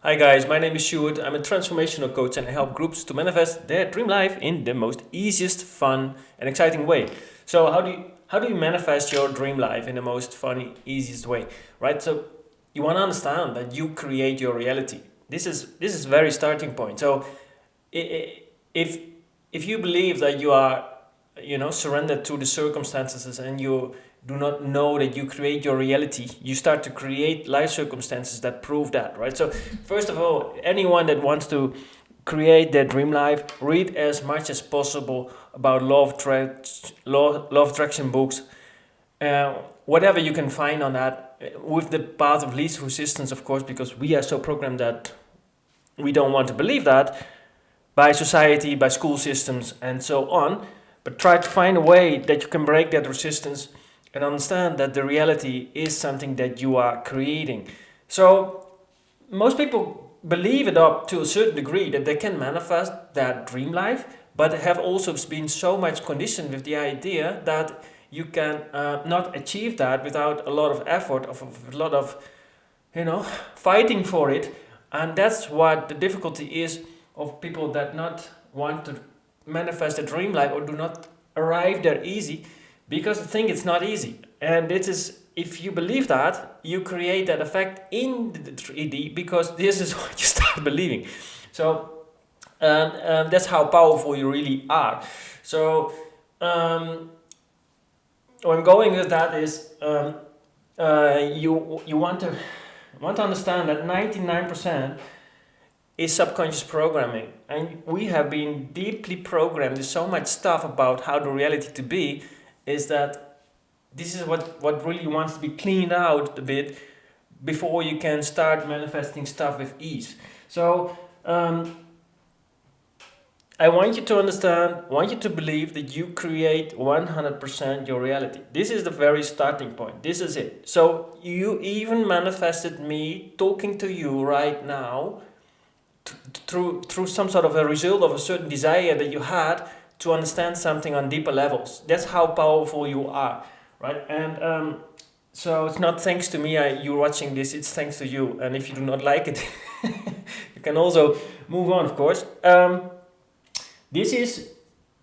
Hi guys, my name is Stuart. I'm a transformational coach and I help groups to manifest their dream life in the most easiest, fun, and exciting way. So how do you manifest your dream life in the most funny, easiest way, right? So you want to understand that you create your reality. This is very starting point. So if if you believe that you are surrendered to the circumstances and you do not know that you create your reality, you start to create life circumstances that prove that, right? So first of all, anyone that wants to create their dream life, read as much as possible about law of attraction books, uh, whatever you can find on that, with the path of least resistance, of course, because we are so programmed that we don't want to believe that, by society, by school systems, and so on. But try to find a way that you can break that resistance and understand that the reality is something that you are creating. So, most people believe it up to a certain degree that they can manifest that dream life, but have also been so much conditioned with the idea that you can not achieve that without a lot of effort, of a lot of fighting for it. And that's what the difficulty is of people that not want to manifest a dream life or do not arrive there easy, because the thing it's not easy. And it is, if you believe that, you create that effect in the 3D, because this is what you start believing. So that's how powerful you really are. So where I'm going with that is, you want to understand that 99% is subconscious programming, and we have been deeply programmed. There's so much stuff about how the reality to be is that this is what really wants to be cleaned out a bit before you can start manifesting stuff with ease. So I want you to understand, want you to believe that you create 100% your reality. This is the very starting point. This is it. So you even manifested me talking to you right now through some sort of a result of a certain desire that you had to understand something on deeper levels. That's how powerful you are, right? And so it's not thanks to me you're watching this, it's thanks to you. And if you do not like it, you can also move on, of course. This is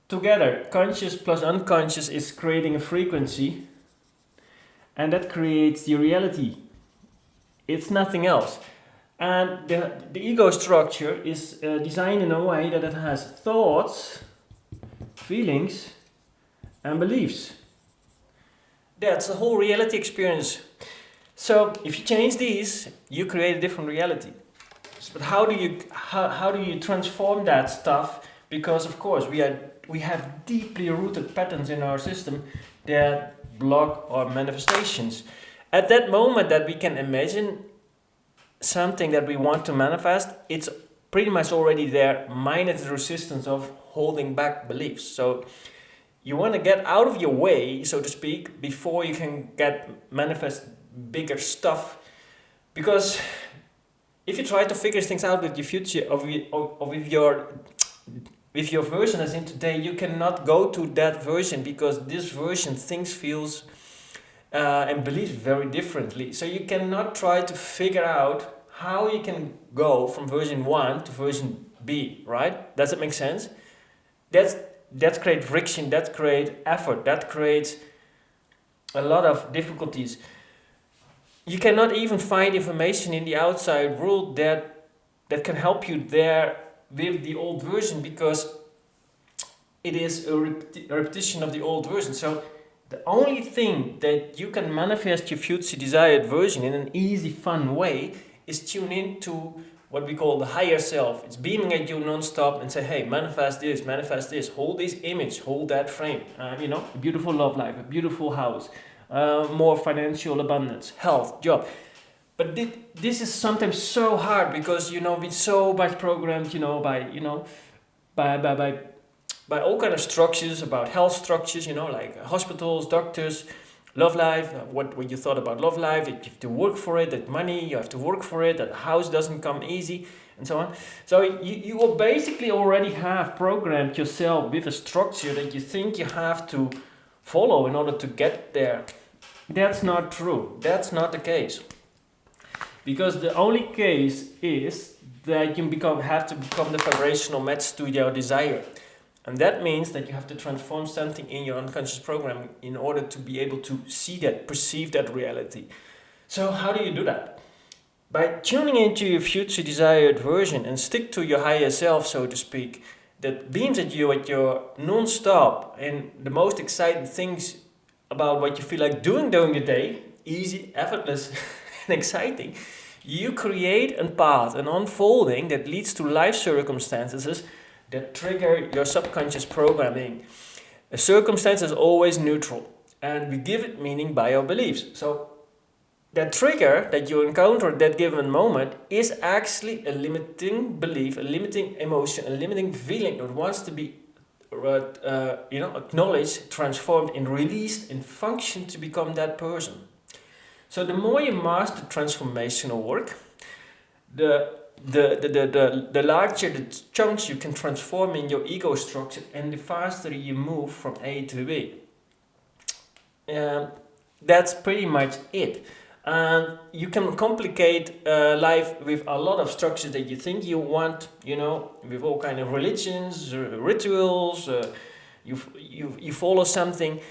together, conscious plus unconscious is creating a frequency, and that creates the reality. It's nothing else. And the ego structure is designed in a way that it has thoughts, feelings, and beliefs. That's the whole reality experience. So if you change these, you create a different reality. But how do you transform that stuff? Because of course we have deeply rooted patterns in our system that block our manifestations. At that moment that we can imagine something that we want to manifest, it's pretty much already there, minus the resistance of holding back beliefs. So you want to get out of your way, so to speak, before you can get manifest bigger stuff. Because if you try to figure things out with your future, of with your version as in today, you cannot go to that version, because this version thinks, feels, and believes very differently. So you cannot try to figure out how you can go from version 1 to version B, right? Does it make sense? That's that creates friction, that creates effort, that creates a lot of difficulties. You cannot even find information in the outside world that can help you there with the old version, because it is a repetition of the old version. So the only thing that you can manifest your future desired version in an easy, fun way is tune into what we call the higher self. It's beaming at you non-stop and say, hey, manifest this, hold this image, hold that frame. A beautiful love life, a beautiful house, more financial abundance, health, job. But this is sometimes so hard, because we're so much programmed, by all kind of structures, about health structures, like hospitals, doctors, love life, what you thought about love life, that you have to work for it, that money, you have to work for it, that a house doesn't come easy, and so on. So you will basically already have programmed yourself with a structure that you think you have to follow in order to get there. That's not true. That's not the case. because the only case is that you have to become the vibrational match to your desire. And that means that you have to transform something in your unconscious program in order to be able to see that, perceive that reality. So how do you do that? By tuning into your future desired version and stick to your higher self, so to speak, that beams at you at your non-stop and the most exciting things about what you feel like doing during the day, easy, effortless, and exciting. You create a path, an unfolding that leads to life circumstances that trigger your subconscious programming. A circumstance is always neutral, and we give it meaning by our beliefs. So that trigger that you encounter at that given moment is actually a limiting belief, a limiting emotion, a limiting feeling that wants to be acknowledged, transformed, and released and function to become that person. So the more you master transformational work, the larger the chunks you can transform in your ego structure, and the faster you move from A to B. That's pretty much it. And you can complicate life with a lot of structures that you think you want, with all kind of religions, rituals. You follow something.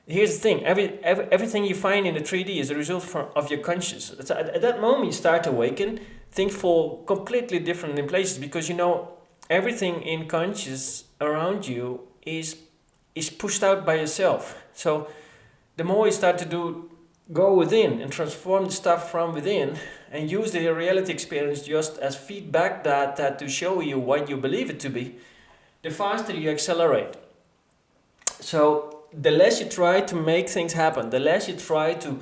Here's the thing: everything you find in the 3D is a result of your conscious. At that moment, you start to awaken. Things fall completely different in places because everything in conscious around you is pushed out by yourself. So the more you start to go within and transform the stuff from within and use the reality experience just as feedback that to show you what you believe it to be, the faster you accelerate. So the less you try to make things happen, the less you try to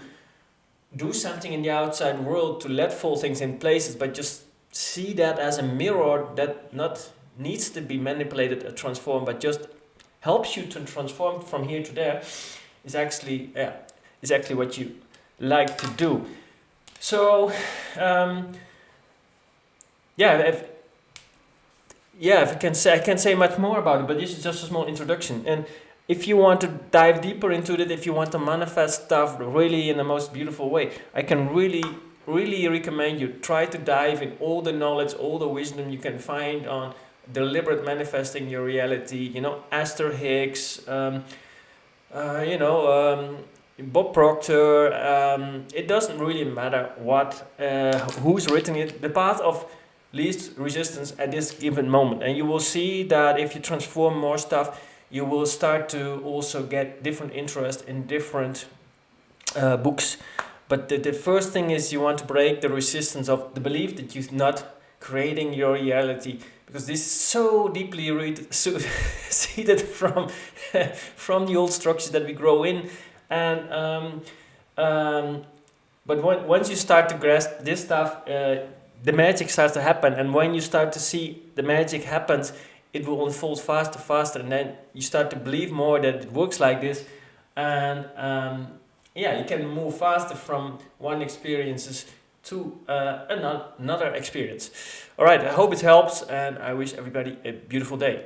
do something in the outside world to let fall things in places, but just see that as a mirror that not needs to be manipulated or transformed, but just helps you to transform from here to there, is actually what you like to do. So if I can say much more about it, but this is just a small introduction. And if you want to dive deeper into it, if you want to manifest stuff really in the most beautiful way, I can really recommend you try to dive in all the knowledge, all the wisdom you can find on deliberate manifesting your reality. Esther Hicks, Bob Proctor. It doesn't really matter who's written it. The path of least resistance at this given moment, and you will see that if you transform more stuff, you will start to also get different interest in different books. But the first thing is you want to break the resistance of the belief that you're not creating your reality, because this is so deeply rooted, seated from the old structures that we grow in. And but once you start to grasp this stuff, the magic starts to happen. And when you start to see the magic happens, it will unfold faster, and then you start to believe more that it works like this, and you can move faster from one experiences to another experience. All right, I hope it helps, and I wish everybody a beautiful day.